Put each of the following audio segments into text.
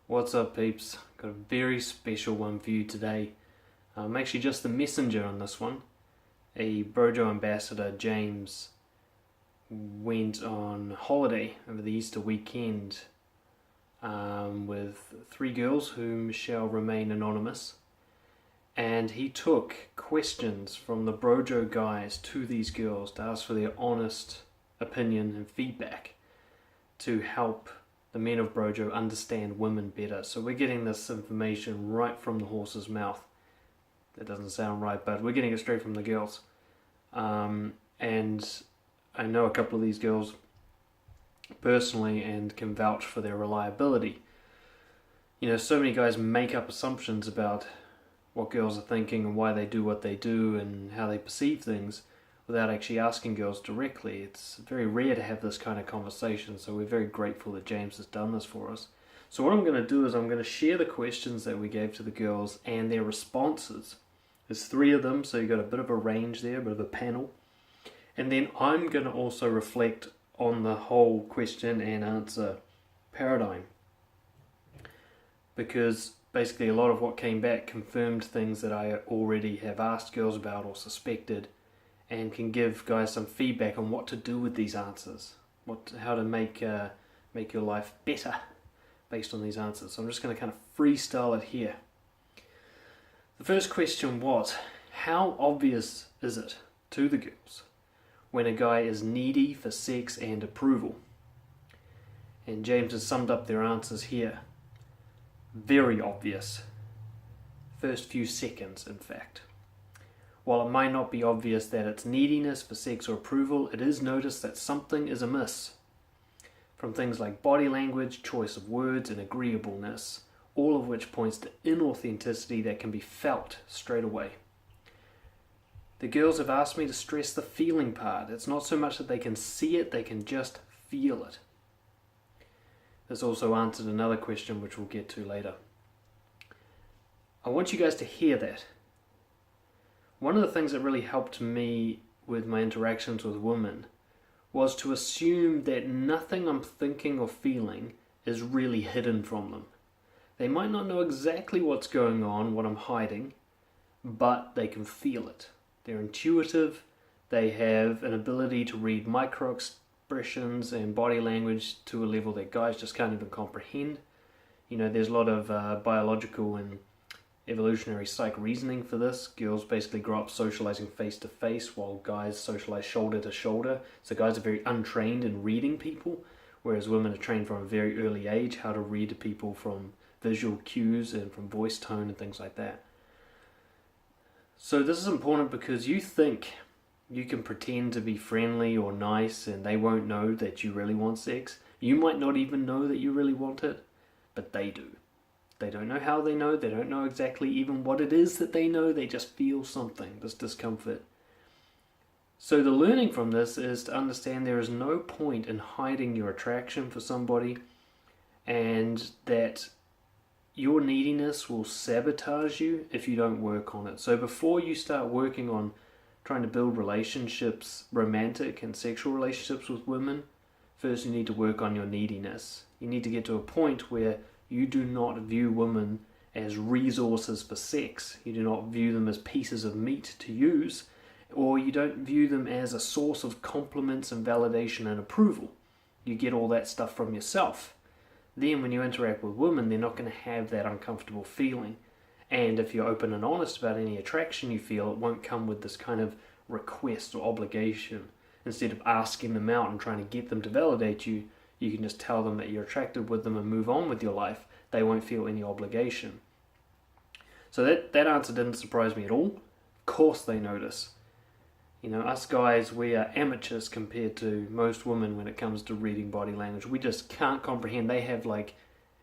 What's up, peeps? Got a very special one for you today. I'm actually just the messenger on this one. A Brojo ambassador, James, went on holiday over the Easter weekend with three girls whom shall remain anonymous. And he took questions from the Brojo guys to these girls to ask for their honest opinion and feedback to help the men of Brojo understand women better. So we're getting this information right from the horse's mouth. That doesn't sound right, but we're getting it straight from the girls. And I know a couple of these girls personally and can vouch for their reliability. You know, so many guys make up assumptions about what girls are thinking and why they do what they do and how they perceive things without actually asking girls directly. It's very rare to have this kind of conversation, so we're very grateful that James has done this for us. So what I'm going to do is I'm going to share the questions that we gave to the girls and their responses. There's three of them, so you've got a bit of a range there, a bit of a panel. And then I'm going to also reflect on the whole question and answer paradigm, because basically a lot of what came back confirmed things that I already have asked girls about or suspected, and can give guys some feedback on what to do with these answers, how to make your life better based on these answers. So I'm just going to kind of freestyle it here. The first question was, how obvious is it to the girls when a guy is needy for sex and approval? And James has summed up their answers here. Very obvious. First few seconds, in fact. While it might not be obvious that it's neediness for sex or approval, it is noticed that something is amiss. From things like body language, choice of words, and agreeableness, all of which points to inauthenticity that can be felt straight away. The girls have asked me to stress the feeling part. It's not so much that they can see it, they can just feel it. This also answered another question which we'll get to later. I want you guys to hear that. One of the things that really helped me with my interactions with women was to assume that nothing I'm thinking or feeling is really hidden from them. They might not know exactly what's going on, what I'm hiding, but they can feel it. They're intuitive, they have an ability to read micro expressions and body language to a level that guys just can't even comprehend. You know, there's a lot of biological and evolutionary psych reasoning for this. Girls basically grow up socializing face to face while guys socialize shoulder to shoulder. So guys are very untrained in reading people, whereas women are trained from a very early age how to read people from visual cues and from voice tone and things like that. So this is important because you think you can pretend to be friendly or nice and they won't know that you really want sex. You might not even know that you really want it, but they do. They don't know how they know, they don't know exactly even what it is that they know, they just feel something, this discomfort. So the learning from this is to understand there is no point in hiding your attraction for somebody, and that your neediness will sabotage you if you don't work on it. So before you start working on trying to build relationships, romantic and sexual relationships with women, first you need to work on your neediness. You need to get to a point where you do not view women as resources for sex. You do not view them as pieces of meat to use, or you don't view them as a source of compliments and validation and approval. You get all that stuff from yourself. Then when you interact with women, they're not going to have that uncomfortable feeling. And if you're open and honest about any attraction you feel, it won't come with this kind of request or obligation. Instead of asking them out and trying to get them to validate you, you can just tell them that you're attracted with them and move on with your life. They won't feel any obligation. So that answer didn't surprise me at all. Of course they notice. You know, us guys, we are amateurs compared to most women when it comes to reading body language. We just can't comprehend. They have like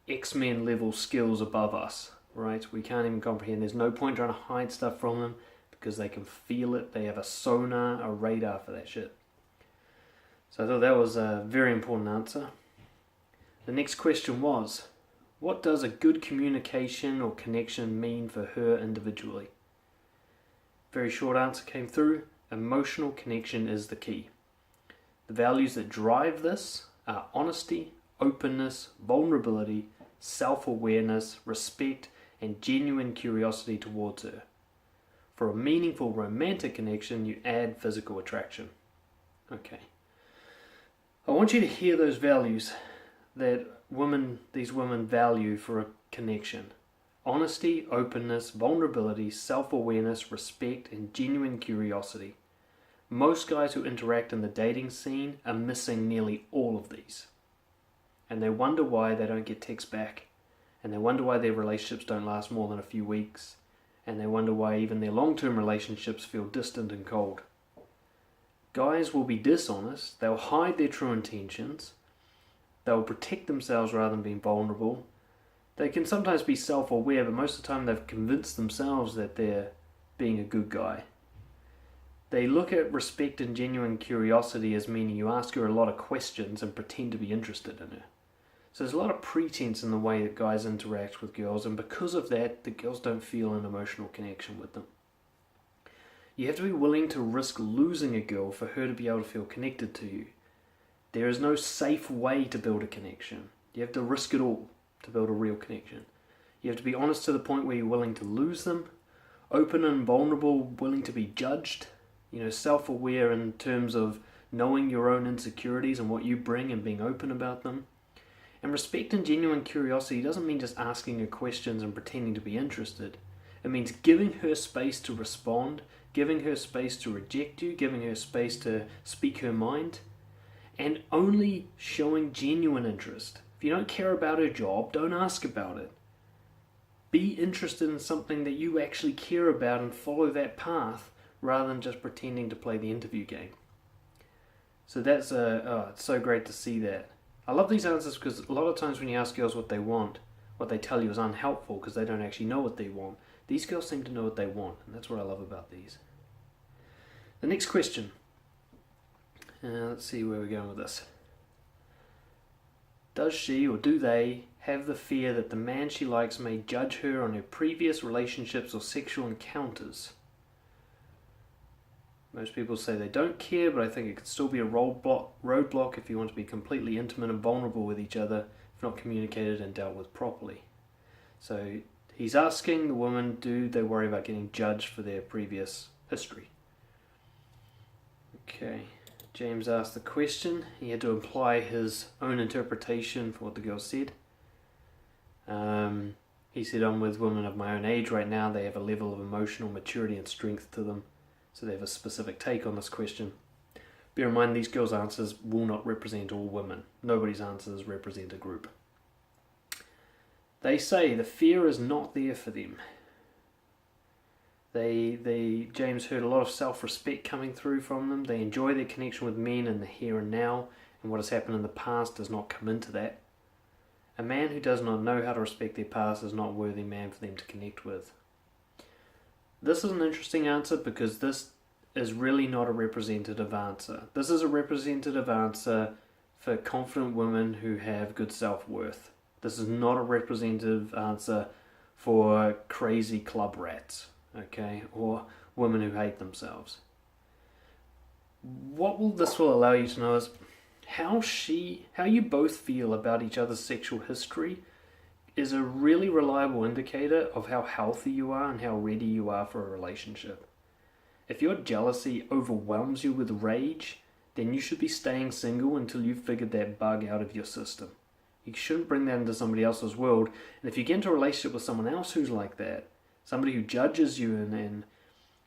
X-Men level skills above us, right? We can't even comprehend. There's no point trying to hide stuff from them because they can feel it. They have a sonar, a radar for that shit. So I thought that was a very important answer. The next question was, what does a good communication or connection mean for her individually? Very short answer came through. Emotional connection is the key. The values that drive this are honesty, openness, vulnerability, self-awareness, respect, and genuine curiosity towards her. For a meaningful romantic connection, you add physical attraction. Okay. I want you to hear those values that these women value for a connection. Honesty, openness, vulnerability, self-awareness, respect, and genuine curiosity. Most guys who interact in the dating scene are missing nearly all of these. And they wonder why they don't get texts back. And they wonder why their relationships don't last more than a few weeks. And they wonder why even their long-term relationships feel distant and cold. Guys will be dishonest. They'll hide their true intentions. They'll protect themselves rather than being vulnerable. They can sometimes be self-aware, but most of the time they've convinced themselves that they're being a good guy. They look at respect and genuine curiosity as meaning you ask her a lot of questions and pretend to be interested in her. So there's a lot of pretense in the way that guys interact with girls, and because of that, the girls don't feel an emotional connection with them. You have to be willing to risk losing a girl for her to be able to feel connected to you. There is no safe way to build a connection. You have to risk it all to build a real connection. You have to be honest to the point where you're willing to lose them, open and vulnerable, willing to be judged, self-aware in terms of knowing your own insecurities and what you bring and being open about them. And respect and genuine curiosity doesn't mean just asking her questions and pretending to be interested. It means giving her space to respond, giving her space to reject you, giving her space to speak her mind, and only showing genuine interest. If you don't care about her job, don't ask about it. Be interested in something that you actually care about and follow that path rather than just pretending to play the interview game. So that's it's so great to see that. I love these answers because a lot of times when you ask girls what they want, what they tell you is unhelpful because they don't actually know what they want. These girls seem to know what they want, and that's what I love about these. The next question. Let's see where we're going with this. Does she or do they have the fear that the man she likes may judge her on her previous relationships or sexual encounters? Most people say they don't care, but I think it could still be a roadblock if you want to be completely intimate and vulnerable with each other if not communicated and dealt with properly. So he's asking the woman, do they worry about getting judged for their previous history? Okay, James asked the question. He had to imply his own interpretation for what the girl said. He said, I'm with women of my own age right now. They have a level of emotional maturity and strength to them. So they have a specific take on this question. Bear in mind, these girls' answers will not represent all women. Nobody's answers represent a group. They say the fear is not there for them. James heard a lot of self-respect coming through from them. They enjoy their connection with men in the here and now, and what has happened in the past does not come into that. A man who does not know how to respect their past is not a worthy man for them to connect with. This is an interesting answer because this is really not a representative answer. This is a representative answer for confident women who have good self-worth. This is not a representative answer for crazy club rats, okay, or women who hate themselves. What this will allow you to know is how you both feel about each other's sexual history is a really reliable indicator of how healthy you are and how ready you are for a relationship. If your jealousy overwhelms you with rage, then you should be staying single until you've figured that bug out of your system. You shouldn't bring that into somebody else's world. And if you get into a relationship with someone else who's like that, somebody who judges you and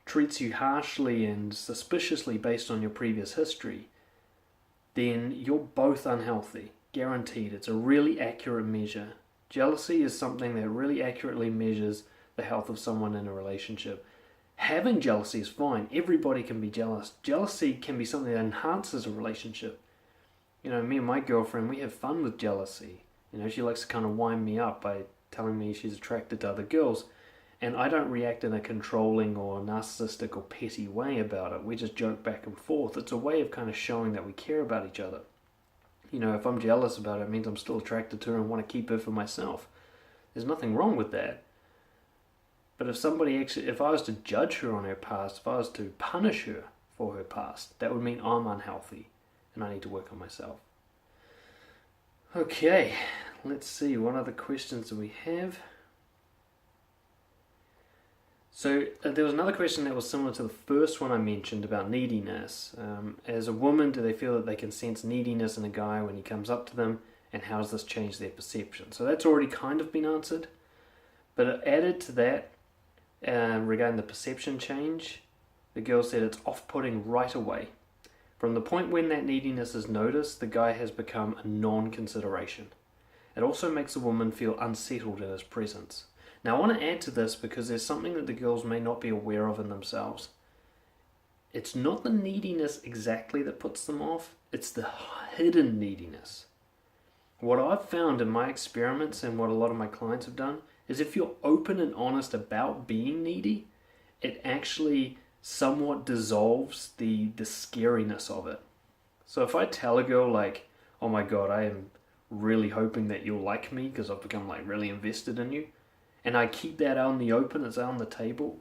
treats you harshly and suspiciously based on your previous history, then you're both unhealthy. Guaranteed. It's a really accurate measure. Jealousy is something that really accurately measures the health of someone in a relationship. Having jealousy is fine. Everybody can be jealous. Jealousy can be something that enhances a relationship. Me and my girlfriend, we have fun with jealousy. She likes to kind of wind me up by telling me she's attracted to other girls. And I don't react in a controlling or narcissistic or petty way about it. We just joke back and forth. It's a way of kind of showing that we care about each other. If I'm jealous about it, it means I'm still attracted to her and want to keep her for myself. There's nothing wrong with that. But if I was to judge her on her past, if I was to punish her for her past, that would mean I'm unhealthy and I need to work on myself. Okay, let's see, what other questions do we have? So there was another question that was similar to the first one I mentioned about neediness. As a woman, do they feel that they can sense neediness in a guy when he comes up to them, and how does this change their perception? So that's already kind of been answered, but added to that, regarding the perception change, the girl said it's off-putting right away. From the point when that neediness is noticed, the guy has become a non-consideration. It also makes the woman feel unsettled in his presence. Now I want to add to this because there's something that the girls may not be aware of in themselves. It's not the neediness exactly that puts them off, it's the hidden neediness. What I've found in my experiments and what a lot of my clients have done is if you're open and honest about being needy, it actually somewhat dissolves the scariness of it. So if I tell a girl like, oh my god, I am really hoping that you'll like me because I've become like really invested in you, and I keep that out in the open, it's out on the table,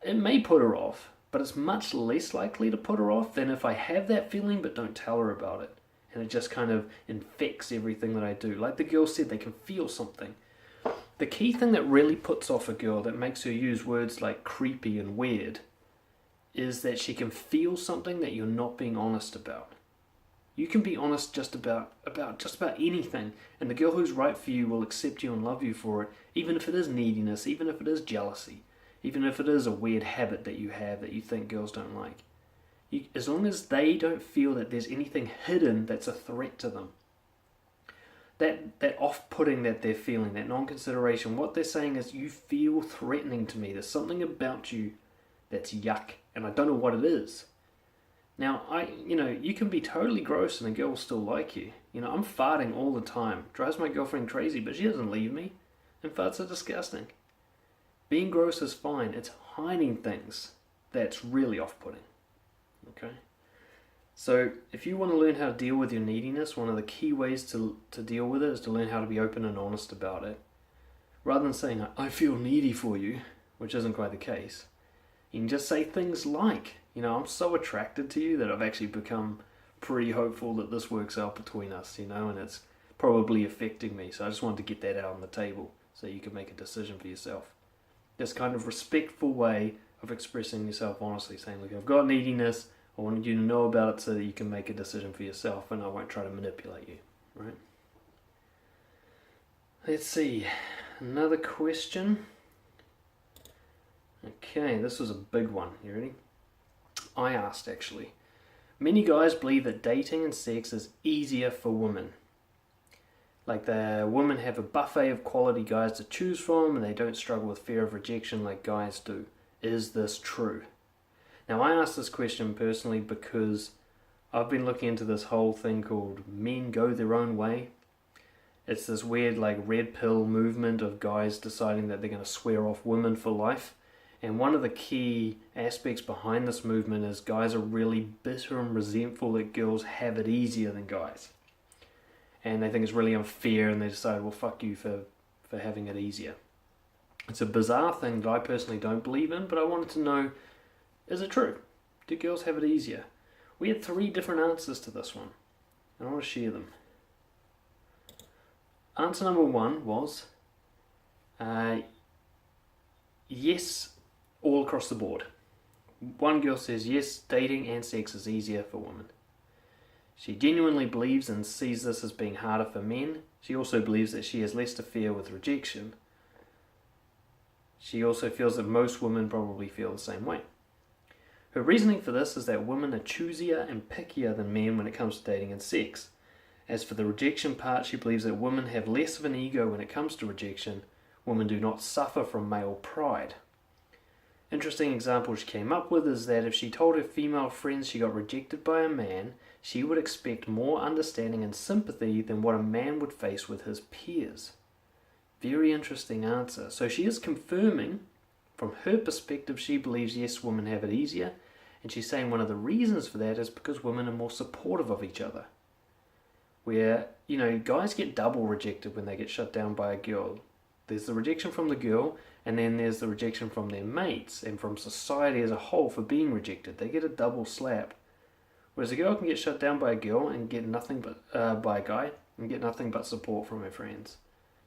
it may put her off, but it's much less likely to put her off than if I have that feeling but don't tell her about it. And it just kind of infects everything that I do. Like the girl said, they can feel something. The key thing that really puts off a girl, that makes her use words like creepy and weird, is that she can feel something that you're not being honest about. You can be honest just about anything, and the girl who's right for you will accept you and love you for it, even if it is neediness, even if it is jealousy, even if it is a weird habit that you have that you think girls don't like. As long as they don't feel that there's anything hidden that's a threat to them, that off-putting that they're feeling, that non-consideration, what they're saying is, you feel threatening to me, there's something about you that's yuck, and I don't know what it is. Now, you can be totally gross and a girl will still like you. I'm farting all the time. Drives my girlfriend crazy, but she doesn't leave me. And farts are disgusting. Being gross is fine. It's hiding things that's really off-putting. Okay? So, if you want to learn how to deal with your neediness, one of the key ways to deal with it is to learn how to be open and honest about it. Rather than saying, I feel needy for you, which isn't quite the case, you can just say things like, I'm so attracted to you that I've actually become pretty hopeful that this works out between us, and it's probably affecting me. So I just wanted to get that out on the table so you can make a decision for yourself. This kind of respectful way of expressing yourself honestly, saying, look, I've got neediness, I wanted you to know about it so that you can make a decision for yourself and I won't try to manipulate you, right? Let's see, another question. Okay, this was a big one. You ready? I asked, actually. Many guys believe that dating and sex is easier for women. Like the women have a buffet of quality guys to choose from and they don't struggle with fear of rejection like guys do. Is this true? Now, I asked this question personally because I've been looking into this whole thing called men go their own way. It's this weird red pill movement of guys deciding that they're going to swear off women for life. And one of the key aspects behind this movement is guys are really bitter and resentful that girls have it easier than guys. And they think it's really unfair and they decide, well, fuck you for having it easier. It's a bizarre thing that I personally don't believe in, but I wanted to know, is it true? Do girls have it easier? We had 3 different answers to this one, and I want to share them. Answer number 1 was, yes, all across the board. One girl says yes, dating and sex is easier for women. She genuinely believes and sees this as being harder for men. She also believes that she has less to fear with rejection. She also feels that most women probably feel the same way. Her reasoning for this is that women are choosier and pickier than men when it comes to dating and sex. As for the rejection part, she believes that women have less of an ego when it comes to rejection. Women do not suffer from male pride. Interesting example she came up with is that if she told her female friends she got rejected by a man, she would expect more understanding and sympathy than what a man would face with his peers. Very interesting answer. So she is confirming, from her perspective, she believes yes, women have it easier, and she's saying one of the reasons for that is because women are more supportive of each other. Where, guys get double rejected when they get shut down by a girl. There's the rejection from the girl, and then there's the rejection from their mates and from society as a whole for being rejected. They get a double slap. Whereas a girl can get shut down by a girl and get nothing but by a guy, and get nothing but support from her friends.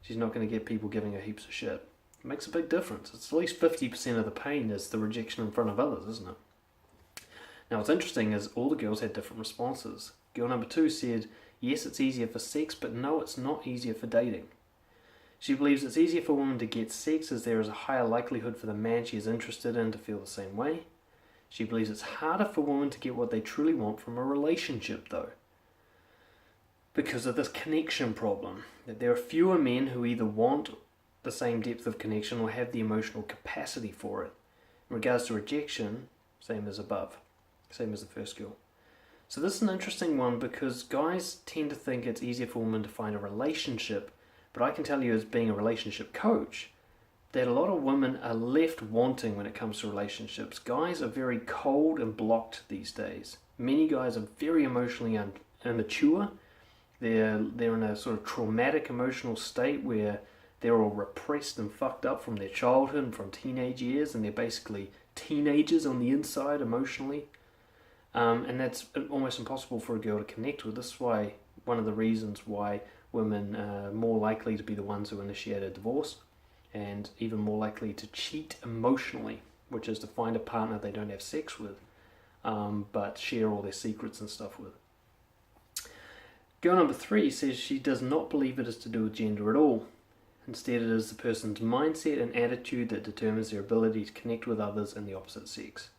She's not going to get people giving her heaps of shit. It makes a big difference. It's at least 50% of the pain is the rejection in front of others, isn't it? Now what's interesting is all the girls had different responses. Girl number 2 said, yes, it's easier for sex, but no, it's not easier for dating. She believes it's easier for women to get sex as there is a higher likelihood for the man she is interested in to feel the same way. She believes it's harder for women to get what they truly want from a relationship though, because of this connection problem, that there are fewer men who either want the same depth of connection or have the emotional capacity for it. In regards to rejection, same as above, same as the first girl. So this is an interesting one because guys tend to think it's easier for women to find a relationship, but I can tell you as being a relationship coach that a lot of women are left wanting when it comes to relationships. Guys are very cold and blocked these days. Many guys are very emotionally immature. They're in a sort of traumatic emotional state where they're all repressed and fucked up from their childhood and from teenage years, and they're basically teenagers on the inside emotionally. And that's almost impossible for a girl to connect with. This is why one of the reasons why women are more likely to be the ones who initiate a divorce and even more likely to cheat emotionally, which is to find a partner they don't have sex with, but share all their secrets and stuff with. Girl number 3 says she does not believe it is to do with gender at all. Instead, it is the person's mindset and attitude that determines their ability to connect with others in the opposite sex.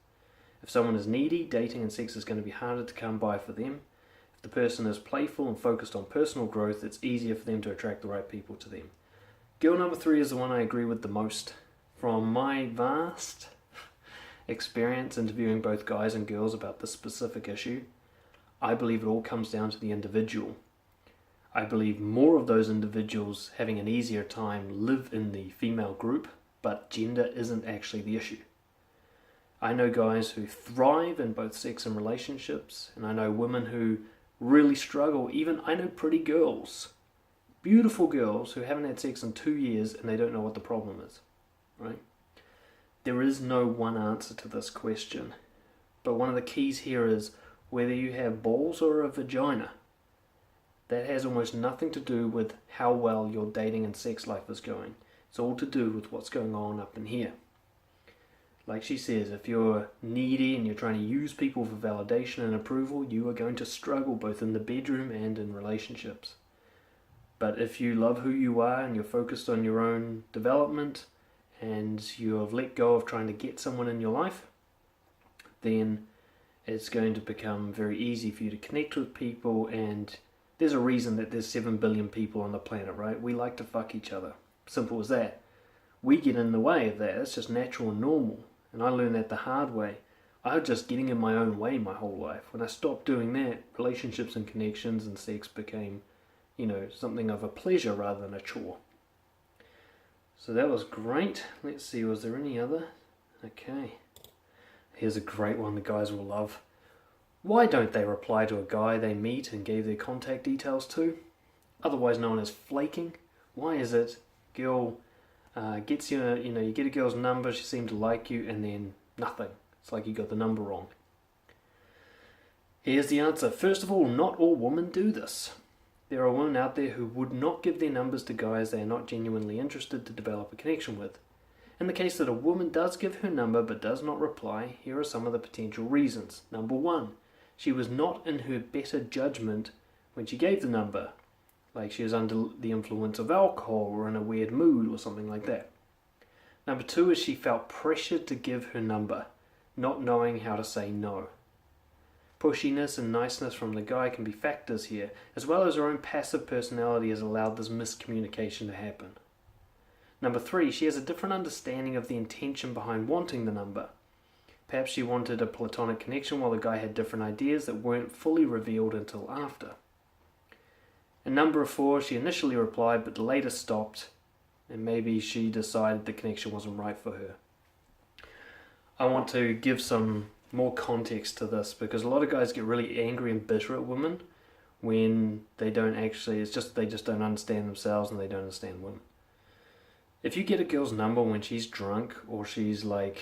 If someone is needy, dating and sex is going to be harder to come by for them. If the person is playful and focused on personal growth, it's easier for them to attract the right people to them. Girl number 3 is the one I agree with the most. From my vast experience interviewing both guys and girls about this specific issue, I believe it all comes down to the individual. I believe more of those individuals having an easier time live in the female group, but gender isn't actually the issue. I know guys who thrive in both sex and relationships, and I know women who really struggle. Even I know pretty girls, beautiful girls who haven't had sex in 2 years and they don't know what the problem is, right? There is no one answer to this question, but one of the keys here is whether you have balls or a vagina. That has almost nothing to do with how well your dating and sex life is going. It's all to do with what's going on up in here. Like she says, if you're needy and you're trying to use people for validation and approval, you are going to struggle both in the bedroom and in relationships. But if you love who you are and you're focused on your own development and you have let go of trying to get someone in your life, then it's going to become very easy for you to connect with people. And there's a reason that there's 7 billion people on the planet, right? We like to fuck each other. Simple as that. We get in the way of that. It's just natural and normal. And I learned that the hard way. I was just getting in my own way my whole life. When I stopped doing that, relationships and connections and sex became, something of a pleasure rather than a chore. So that was great. Let's see, was there any other? Okay. Here's a great one the guys will love. Why don't they reply to a guy they meet and gave their contact details to? Otherwise known as flaking. Why is it girl gets you, you get a girl's number, she seemed to like you, and then nothing. It's like you got the number wrong. Here's the answer. First of all, not all women do this. There are women out there who would not give their numbers to guys they are not genuinely interested to develop a connection with. In the case that a woman does give her number but does not reply, here are some of the potential reasons. Number 1, she was not in her better judgment when she gave the number. Like she was under the influence of alcohol or in a weird mood or something like that. Number 2 is she felt pressured to give her number, not knowing how to say no. Pushiness and niceness from the guy can be factors here, as well as her own passive personality has allowed this miscommunication to happen. Number 3, she has a different understanding of the intention behind wanting the number. Perhaps she wanted a platonic connection while the guy had different ideas that weren't fully revealed until after. And number 4, she initially replied but later stopped, and maybe she decided the connection wasn't right for her. I want to give some more context to this because a lot of guys get really angry and bitter at women when they don't actually, they just don't understand themselves and they don't understand women. If you get a girl's number when she's drunk or she's drunk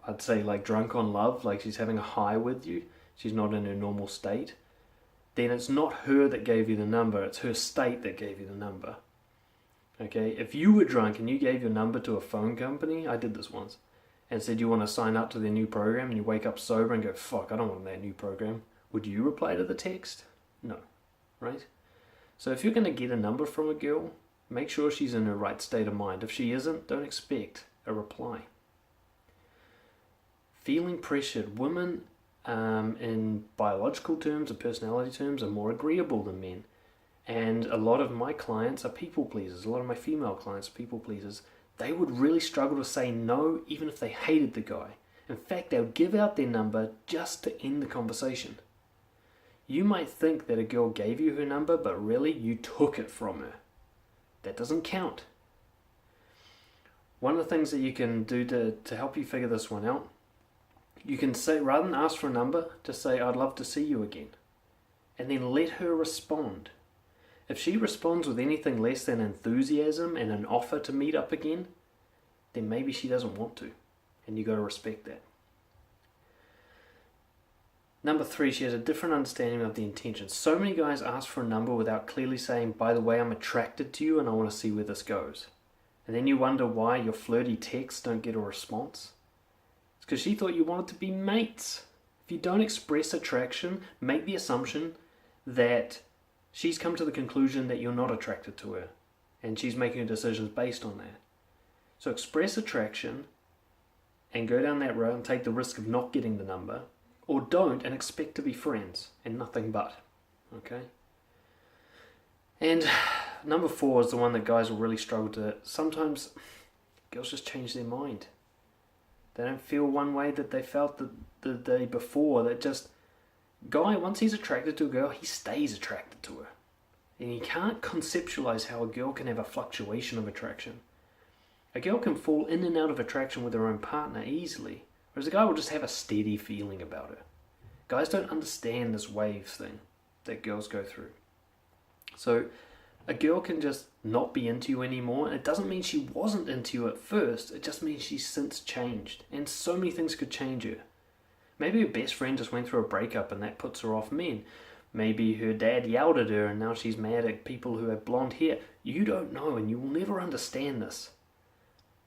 on love, like she's having a high with you, she's not in her normal state, then it's not her that gave you the number, it's her state that gave you the number. Okay, if you were drunk and you gave your number to a phone company, I did this once, and said you want to sign up to their new program, and you wake up sober and go, fuck, I don't want that new program, would you reply to the text? No, right? So if you're going to get a number from a girl, make sure she's in her right state of mind. If she isn't, don't expect a reply. Feeling pressured. Women, in biological terms and personality terms, are more agreeable than men. And a lot of my clients are people pleasers. A lot of my female clients are people pleasers. They would really struggle to say no even if they hated the guy. In fact, they would give out their number just to end the conversation. You might think that a girl gave you her number, but really you took it from her. That doesn't count. One of the things that you can do to help you figure this one out, you can say, rather than ask for a number, just say, I'd love to see you again. And then let her respond. If she responds with anything less than enthusiasm and an offer to meet up again, then maybe she doesn't want to. And you got to respect that. Number 3, she has a different understanding of the intention. So many guys ask for a number without clearly saying, by the way, I'm attracted to you and I want to see where this goes. And then you wonder why your flirty texts don't get a response. It's because she thought you wanted to be mates. If you don't express attraction, make the assumption that she's come to the conclusion that you're not attracted to her. And she's making her decisions based on that. So express attraction and go down that road and take the risk of not getting the number. Or don't and expect to be friends and nothing but. Okay? And number 4 is the one that guys will really struggle to. Sometimes girls just change their mind. They don't feel one way that they felt the day before. That just, guy, once he's attracted to a girl, he stays attracted to her. And you can't conceptualize how a girl can have a fluctuation of attraction. A girl can fall in and out of attraction with her own partner easily, whereas a guy will just have a steady feeling about her. Guys don't understand this waves thing that girls go through. So a girl can just not be into you anymore, and it doesn't mean she wasn't into you at first, it just means she's since changed, and so many things could change her. Maybe her best friend just went through a breakup and that puts her off men. Maybe her dad yelled at her and now she's mad at people who have blonde hair. You don't know, and you will never understand this.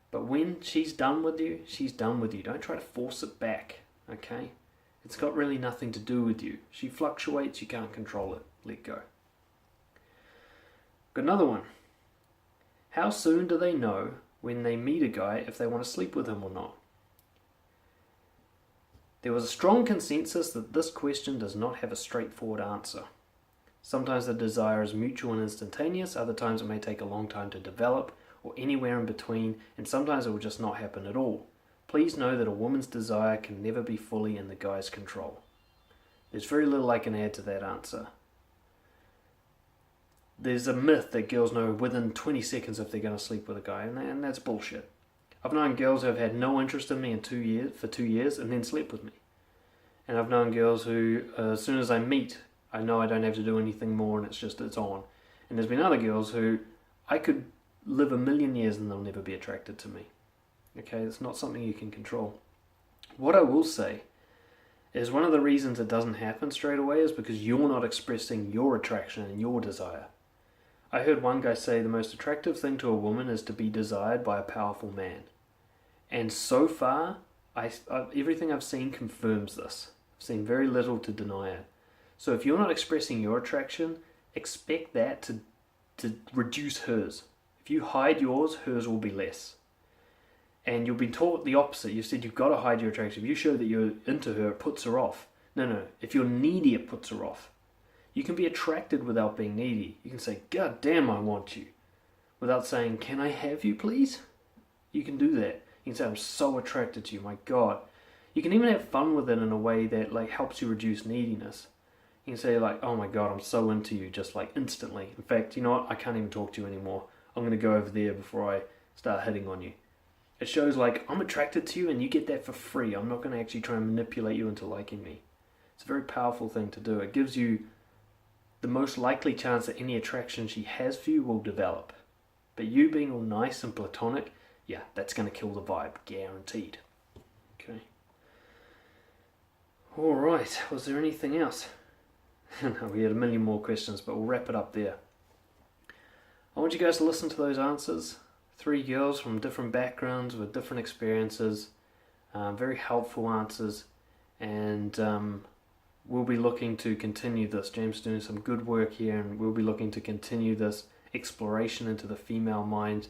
But when she's done with you, she's done with you. Don't try to force it back, okay? It's got really nothing to do with you. She fluctuates, you can't control it. Let go. Got another one. How soon do they know when they meet a guy if they want to sleep with him or not? There was a strong consensus that this question does not have a straightforward answer. Sometimes the desire is mutual and instantaneous, other times it may take a long time to develop, or anywhere in between, and sometimes it will just not happen at all. Please know that a woman's desire can never be fully in the guy's control. There's very little I can add to that answer. There's a myth that girls know within 20 seconds if they're going to sleep with a guy, and that's bullshit. I've known girls who have had no interest in me for 2 years and then slept with me. And I've known girls who, as soon as I meet, I know I don't have to do anything more and it's on. And there's been other girls who I could live a million years and they'll never be attracted to me. Okay, it's not something you can control. What I will say is one of the reasons it doesn't happen straight away is because you're not expressing your attraction and your desire. I heard one guy say the most attractive thing to a woman is to be desired by a powerful man. And so far, everything I've seen confirms this. I've seen very little to deny it. So if you're not expressing your attraction, expect that to reduce hers. If you hide yours, hers will be less. And you've been taught the opposite. You've said you've got to hide your attraction. If you show that you're into her, it puts her off. No. If you're needy, it puts her off. You can be attracted without being needy. You can say, God damn, I want you. Without saying, can I have you, please? You can do that. You can say, I'm so attracted to you, my God. You can even have fun with it in a way that helps you reduce neediness. You can say oh my God, I'm so into you, just instantly. In fact, you know what? I can't even talk to you anymore. I'm going to go over there before I start hitting on you. It shows I'm attracted to you and you get that for free. I'm not going to actually try and manipulate you into liking me. It's a very powerful thing to do. It gives you the most likely chance that any attraction she has for you will develop. But you being all nice and platonic, yeah, that's going to kill the vibe, guaranteed. Okay. Alright, was there anything else? We had a million more questions, but we'll wrap it up there. I want you guys to listen to those answers. 3 girls from different backgrounds with different experiences, very helpful answers, and we'll be looking to continue this. James is doing some good work here, and we'll be looking to continue this exploration into the female mind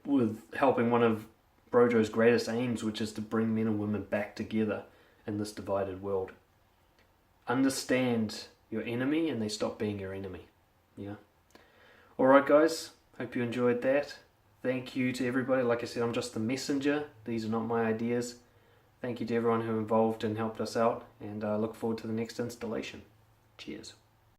with helping one of Brojo's greatest aims, which is to bring men and women back together in this divided world. Understand your enemy and they stop being your enemy. Yeah. Alright guys, hope you enjoyed that. Thank you to everybody. Like I said, I'm just the messenger. These are not my ideas. Thank you to everyone who involved and helped us out, and I look forward to the next installation. Cheers.